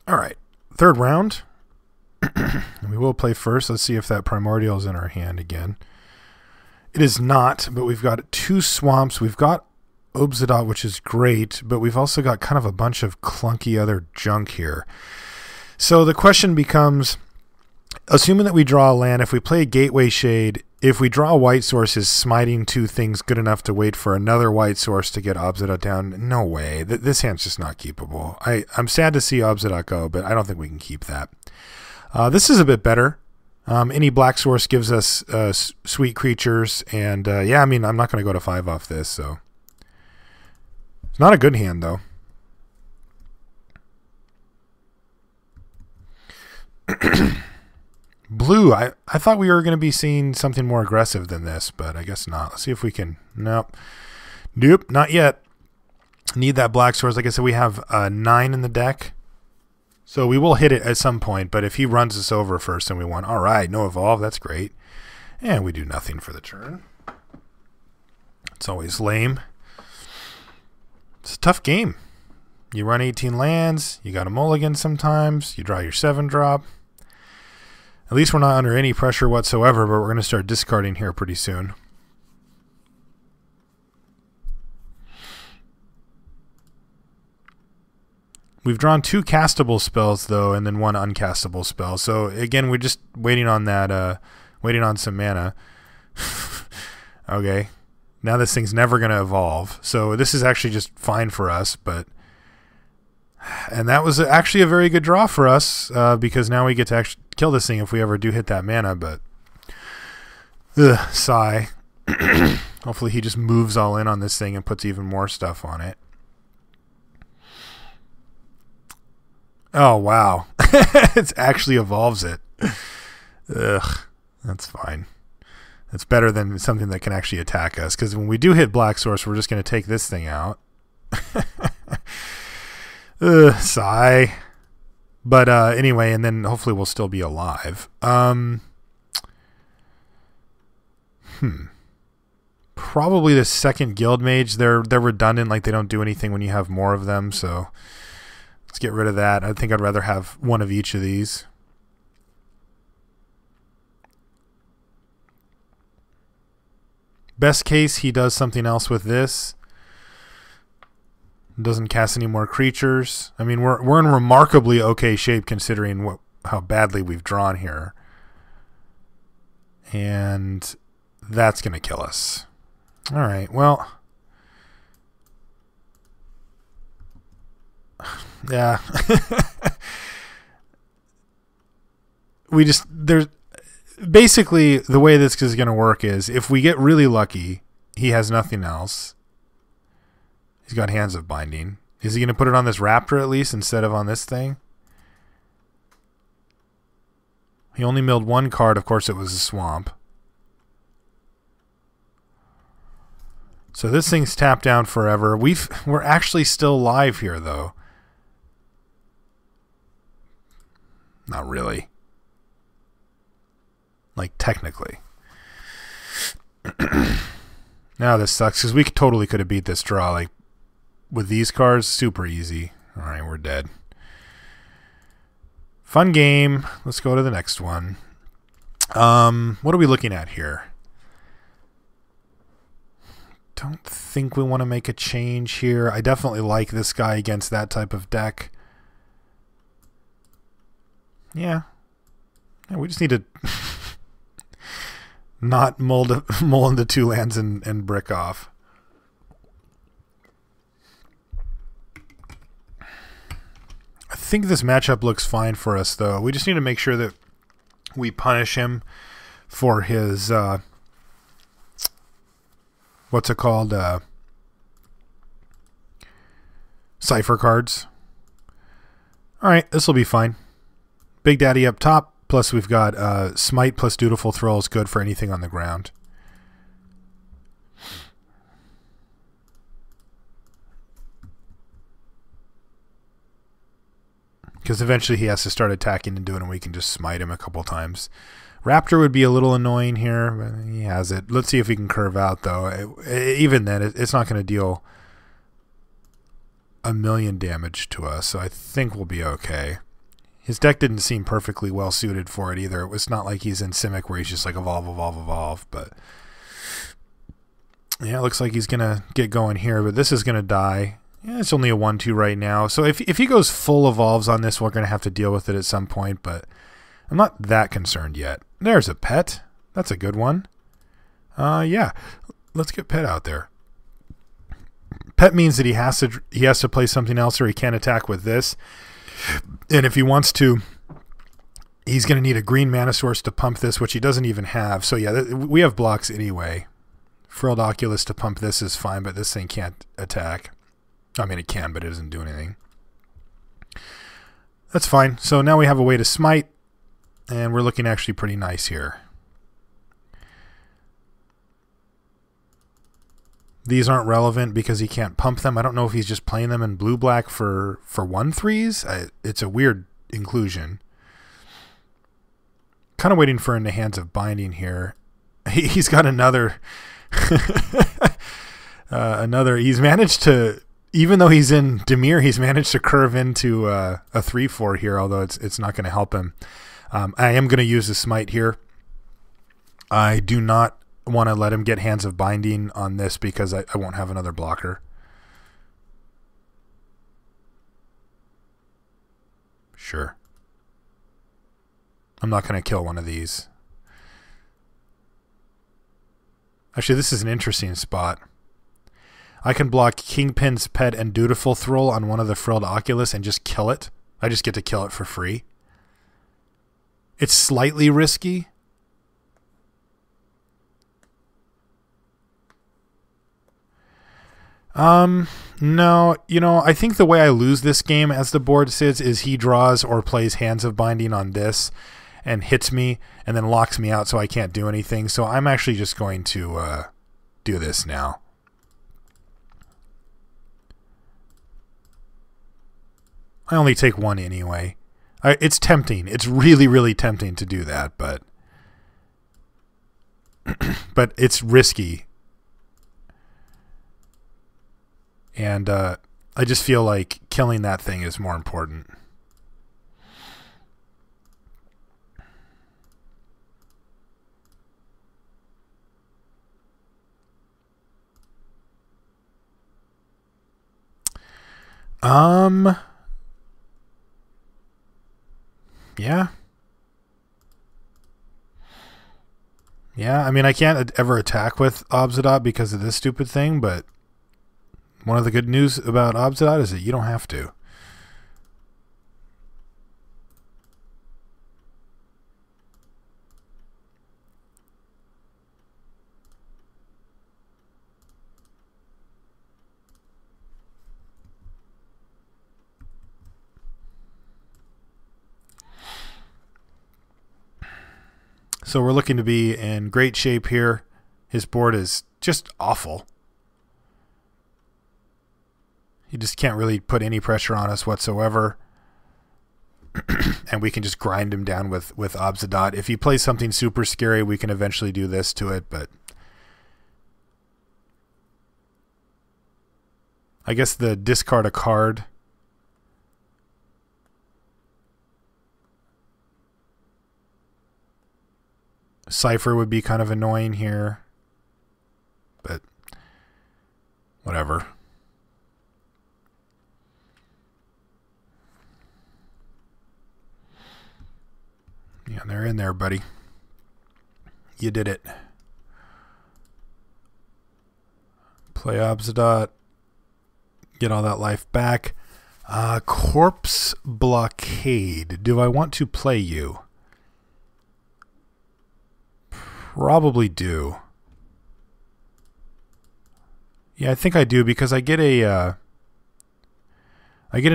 All right, third round. We will play first. Let's see if that Primordial is in our hand again. It is not, but we've got 2 swamps. We've got Obsidian, which is great, but we've also got kind of a bunch of clunky other junk here. So the question becomes, assuming that we draw a land, if we play a Gateway Shade, if we draw a white source, is smiting 2 things good enough to wait for another white source to get Obsidian down? No way. This hand's just not keepable. I'm sad to see Obsidian go, but I don't think we can keep that. This is a bit better. Any black source gives us sweet creatures, and yeah, I mean, I'm not going to go to 5 off this, so. It's not a good hand, though. Blue, I thought we were going to be seeing something more aggressive than this, but I guess not. Let's see if we can. Nope. Nope, not yet. Need that black source. Like I said, we have 9 in the deck. So we will hit it at some point, but if he runs us over first and we want, all right, no evolve, that's great. And we do nothing for the turn. It's always lame. It's a tough game. You run 18 lands, you got a mulligan sometimes, you draw your 7-drop. At least we're not under any pressure whatsoever, but we're going to start discarding here pretty soon. We've drawn 2 castable spells, though, and then 1 uncastable spell. So, again, we're just waiting on that, waiting on some mana. Okay. Now this thing's never going to evolve. So this is actually just fine for us, but... And that was actually a very good draw for us, because now we get to actually kill this thing if we ever do hit that mana, but... Ugh, sigh. Hopefully he just moves all in on this thing and puts even more stuff on it. Oh, wow. It actually evolves it. Ugh, that's fine. It's better than something that can actually attack us, because when we do hit black source, we're just going to take this thing out. Sigh. But anyway, and then hopefully we'll still be alive. Probably the second Guild Mage. They're redundant, like they don't do anything when you have more of them, so... Let's get rid of that. I think I'd rather have one of each of these. Best case, he does something else with this. Doesn't cast any more creatures. I mean, we're in remarkably okay shape considering how badly we've drawn here. And that's going to kill us. All right, well... Yeah. There's basically the way this is going to work is if we get really lucky, he has nothing else. He's got Hands of Binding. Is he going to put it on this Raptor at least instead of on this thing? He only milled 1 card. Of course, it was a swamp. So this thing's tapped down forever. We're actually still live here, though. Not really. Like, technically. Now this sucks, because we totally could have beat this draw. Like, with these cards, super easy. Alright, we're dead. Fun game. Let's go to the next one. What are we looking at here? Don't think we want to make a change here. I definitely like this guy against that type of deck. Yeah, we just need to not mull into 2 lands and brick off. I think this matchup looks fine for us, though. We just need to make sure that we punish him for his, what's it called? Cipher cards. All right, this will be fine. Big Daddy up top, plus we've got Smite plus Dutiful Throw is good for anything on the ground. Because eventually he has to start attacking and doing it, and we can just smite him a couple times. Raptor would be a little annoying here, but he has it. Let's see if he can curve out, though. Even then, it's not going to deal a million damage to us, so I think we'll be okay. His deck didn't seem perfectly well suited for it either. It was not like he's in Simic where he's just like evolve, evolve, evolve. But yeah, it looks like he's going to get going here. But this is going to die. Yeah, it's only a 1-2 right now. So if he goes full evolves on this, we're going to have to deal with it at some point. But I'm not that concerned yet. There's a pet. That's a good one. Yeah, let's get pet out there. Pet means that he has to play something else or he can't attack with this. And if he wants to, he's going to need a green mana source to pump this, which he doesn't even have. So yeah, we have blocks anyway. Frilled Oculus to pump this is fine, but this thing can't attack. I mean, it can, but it doesn't do anything. That's fine. So now we have a way to smite, and we're looking actually pretty nice here. These aren't relevant because he can't pump them. I don't know if he's just playing them in blue-black for 1/3s. It's a weird inclusion. Kind of waiting for in the Hands of Binding here. He's got another... He's managed to... Even though he's in Dimir, he's managed to curve into a 3/4 here, although it's not going to help him. I am going to use the Smite here. I do not want to let him get Hands of Binding on this because I won't have another blocker. Sure. I'm not going to kill one of these. Actually, this is an interesting spot. I can block Kingpin's Pet and Dutiful Thrall on one of the Frilled Oculus and just kill it. I just get to kill it for free. It's slightly risky. No, I think the way I lose this game as the board sits is he draws or plays Hands of Binding on this and hits me and then locks me out so I can't do anything. So I'm actually just going to do this now. I only take one anyway. It's tempting. It's really, really tempting to do that, but but it's risky. And I just feel like killing that thing is more important. Yeah. Yeah, I mean, I can't ever attack with Obsidian because of this stupid thing, but one of the good news about Obsidian is that you don't have to. So we're looking to be in great shape here. His board is just awful. He just can't really put any pressure on us whatsoever. And we can just grind him down with Obsidian. If he plays something super scary, we can eventually do this to it, but I guess the discard a card. Cypher would be kind of annoying here, but whatever. Yeah, they're in there, buddy. You did it. Play Obsidian. Get all that life back. Corpse Blockade. Do I want to play you? Probably do. Yeah, I think I do because I get an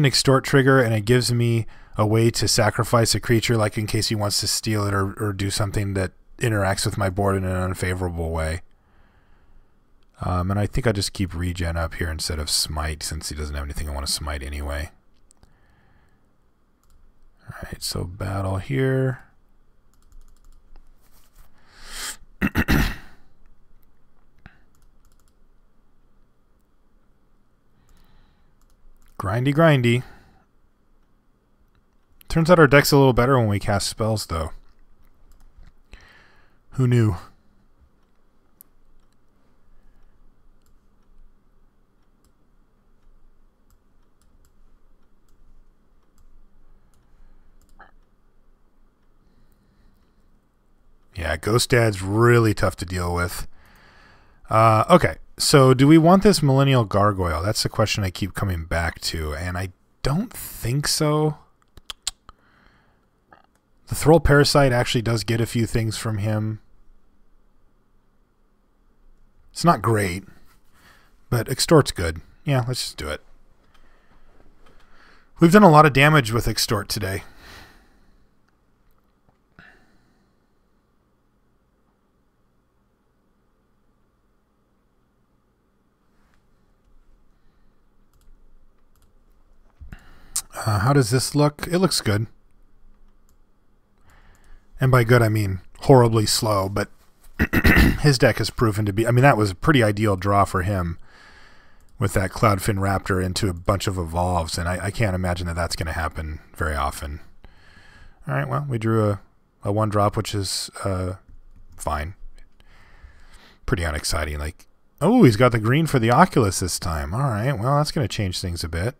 extort trigger and it gives me a way to sacrifice a creature, like in case he wants to steal it or do something that interacts with my board in an unfavorable way. And I think I just keep regen up here instead of smite since he doesn't have anything I want to smite anyway. Alright, so battle here. Grindy. Turns out our deck's a little better when we cast spells, though. Who knew? Yeah, Ghost Dad's really tough to deal with. Okay, so do we want this Millennial Gargoyle? That's the question I keep coming back to, and I don't think so. The Thrall Parasite actually does get a few things from him. It's not great, but Extort's good. Yeah, let's just do it. We've done a lot of damage with Extort today. How does this look? It looks good. And by good, I mean horribly slow, but his deck has proven to be... I mean, that was a pretty ideal draw for him with that Cloudfin Raptor into a bunch of Evolves, and I can't imagine that that's going to happen very often. All right, well, we drew a 1-drop, which is fine. Pretty unexciting. Like, oh, he's got the green for the Oculus this time. All right, well, that's going to change things a bit.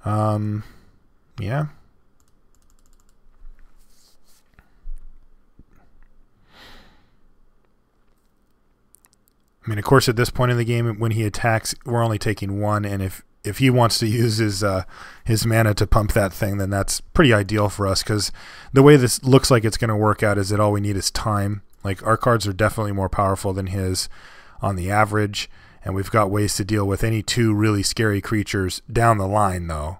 Yeah. I mean, of course, at this point in the game, when he attacks, we're only taking 1, and if he wants to use his mana to pump that thing, then that's pretty ideal for us, because the way this looks like it's going to work out is that all we need is time. Like, our cards are definitely more powerful than his on the average, and we've got ways to deal with any 2 really scary creatures down the line, though.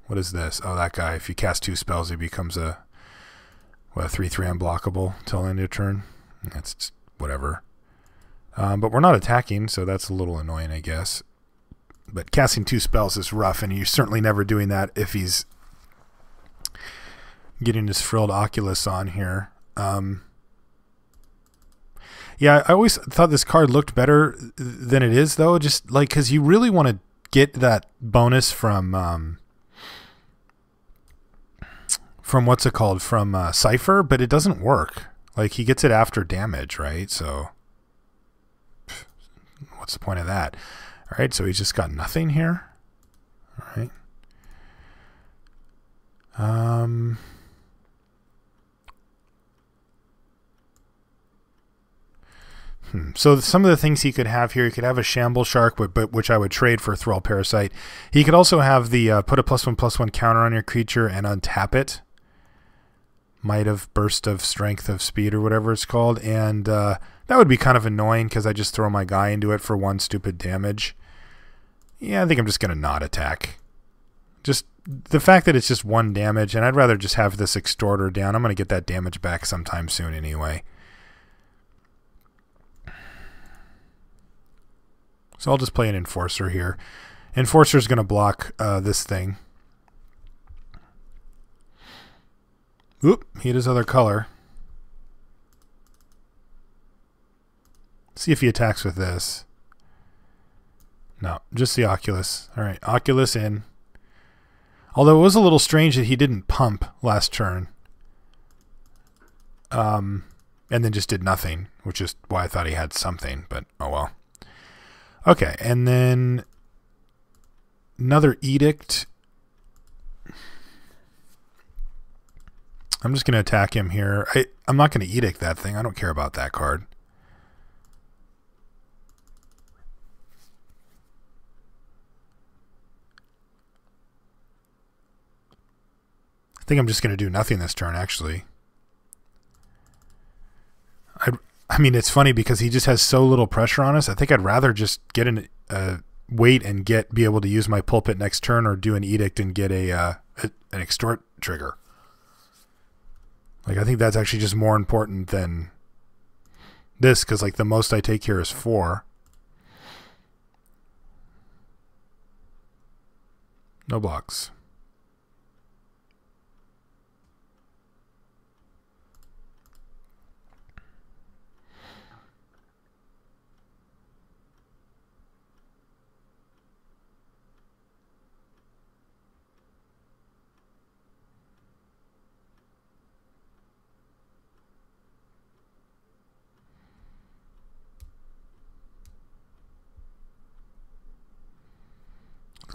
What is this? Oh, that guy. If you cast 2 spells, he becomes a 3/3 unblockable till end of turn. That's just whatever. But we're not attacking, so that's a little annoying, I guess. But casting 2 spells is rough, and you're certainly never doing that if he's getting his frilled Oculus on here. Yeah, I always thought this card looked better than it is, though. Just like, because you really want to get that bonus from what's it called? From Cypher, but it doesn't work. Like, he gets it after damage, right? So what's the point of that? All right, so he's just got nothing here. All right. So some of the things he could have here, he could have a Shamble Shark, but which I would trade for Thrall Parasite. He could also have the put a +1/+1 counter on your creature and untap it. Might have Burst of Strength of Speed or whatever it's called, and that would be kind of annoying because I just throw my guy into it for 1 stupid damage. Yeah, I think I'm just going to not attack. Just the fact that it's just 1 damage, and I'd rather just have this Extorter down. I'm going to get that damage back sometime soon anyway. So I'll just play an Enforcer here. Enforcer's going to block this thing. Oop, he had his other color. See if he attacks with this. No, just the Oculus. All right, Oculus in. Although it was a little strange that he didn't pump last turn. And then just did nothing, which is why I thought he had something, but oh well. Okay, and then another Edict. I'm just going to attack him here. I'm not going to Edict that thing. I don't care about that card. I think I'm just going to do nothing this turn, actually. I mean, it's funny because he just has so little pressure on us. I think I'd rather just get wait and be able to use my Pulpit next turn, or do an Edict and get an Extort trigger. Like, I think that's actually just more important than this, because like the most I take here is 4. No blocks.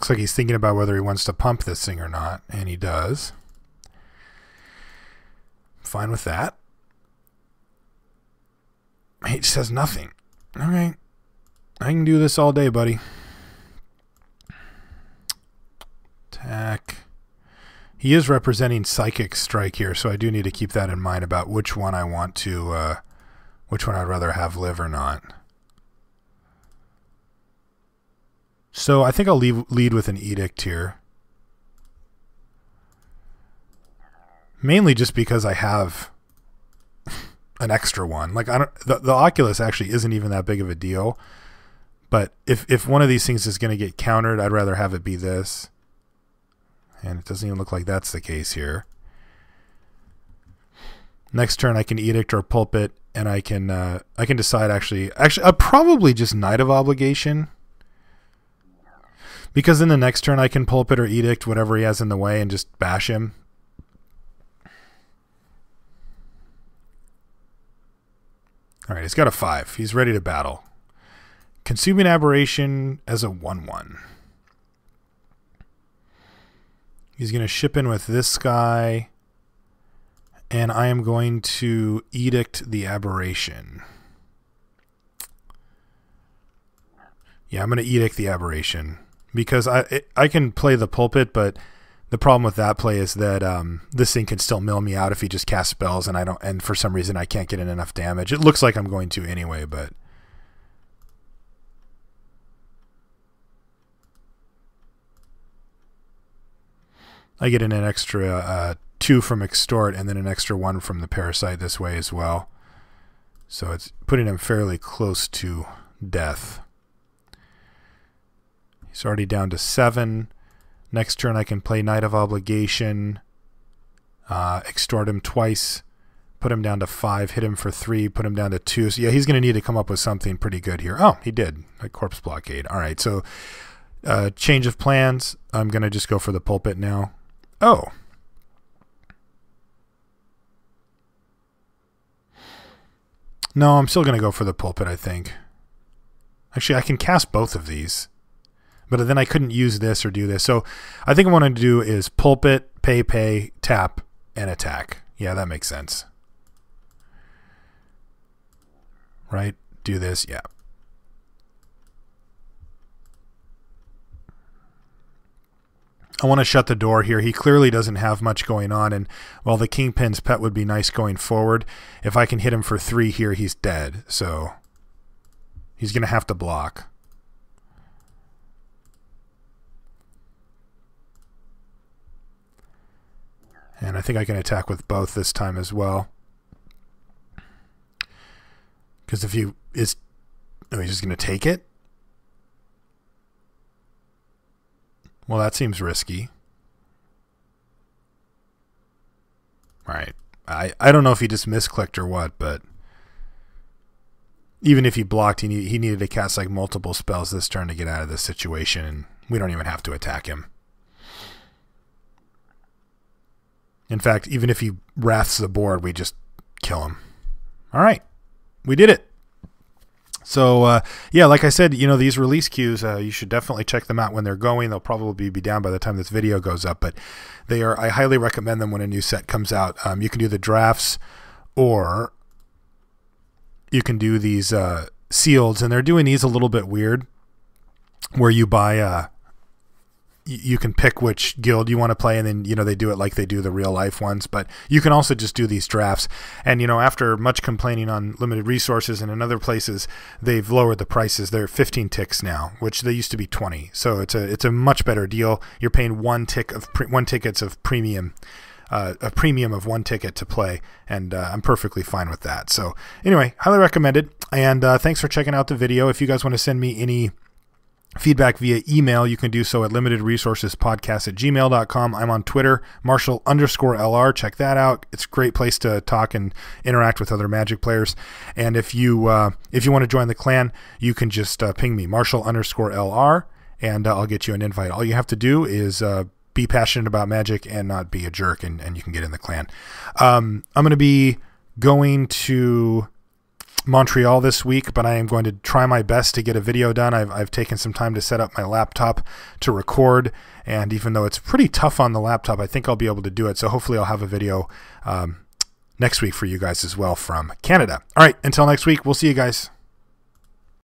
Looks like he's thinking about whether he wants to pump this thing or not, and he does. Fine with that. He says nothing. Okay. I can do this all day, buddy. Attack. He is representing Psychic Strike here, so I do need to keep that in mind about which one I want to, which one I'd rather have live or not. So I think I'll lead with an Edict here. Mainly just because I have an extra one. Like the Oculus actually isn't even that big of a deal. But if one of these things is going to get countered, I'd rather have it be this. And it doesn't even look like that's the case here. Next turn I can Edict or Pulpit, and I can decide actually I'll probably just Knight of Obligation. Because in the next turn I can Pulpit or Edict whatever he has in the way and just bash him. Alright, he's got a 5. He's ready to battle. Consuming Aberration as a 1/1. He's going to ship in with this guy, and I am going to Edict the Aberration. Yeah, I'm going to Edict the Aberration because I can play the Pulpit, but the problem with that play is that this thing can still mill me out if he just casts spells, and for some reason I can't get in enough damage. It looks like I'm going to anyway, but I get in an extra 2 from Extort and then an extra 1 from the Parasite this way as well. So it's putting him fairly close to death. He's already down to 7. Next turn I can play Knight of Obligation, Extort him twice, put him down to 5, hit him for 3, put him down to 2. So yeah, he's going to need to come up with something pretty good here. Oh, he did. A Corpse Blockade. All right, so change of plans. I'm going to just go for the Pulpit now. Oh. No, I'm still going to go for the Pulpit, I think. Actually, I can cast both of these. But then I couldn't use this or do this. So I think what I'm going to do is Pulpit, pay, tap, and attack. Yeah, that makes sense. Right? Do this. Yeah. I want to shut the door here. He clearly doesn't have much going on, and while the Kingpin's Pet would be nice going forward, if I can hit him for 3 here, he's dead. So he's going to have to block. And I think I can attack with both this time as well. Because if he is... Oh, he's just going to take it? Well, that seems risky. Right. I don't know if he just misclicked or what, but even if he blocked, he needed to cast like multiple spells this turn to get out of this situation, and we don't even have to attack him. In fact, even if he wraths the board, we just kill him. All right. We did it. So, yeah, like I said, these release queues, you should definitely check them out when they're going. They'll probably be down by the time this video goes up, but I highly recommend them when a new set comes out. You can do the drafts, or you can do these sealeds, and they're doing these a little bit weird, where you buy you can pick which guild you want to play, and then they do it like they do the real life ones. But you can also just do these drafts, and after much complaining on limited resources and in other places, they've lowered the prices. They're 15 ticks now, which they used to be 20. So it's a much better deal. You're paying one tickets of premium, a premium of 1 ticket to play, and I'm perfectly fine with that. So anyway, highly recommended, and thanks for checking out the video. If you guys want to send me any feedback via email, you can do so at limitedresourcespodcast@gmail.com. I'm on Twitter, Marshall_LR. Check that out. It's a great place to talk and interact with other Magic players. And if you want to join the clan, you can just ping me, Marshall_LR, and I'll get you an invite. All you have to do is be passionate about Magic and not be a jerk, and you can get in the clan. I'm going to be going to Montreal this week, but I am going to try my best to get a video done. I've taken some time to set up my laptop to record, and even though it's pretty tough on the laptop, I think I'll be able to do it. So hopefully I'll have a video next week for you guys as well from Canada. All right, until next week, we'll see you guys.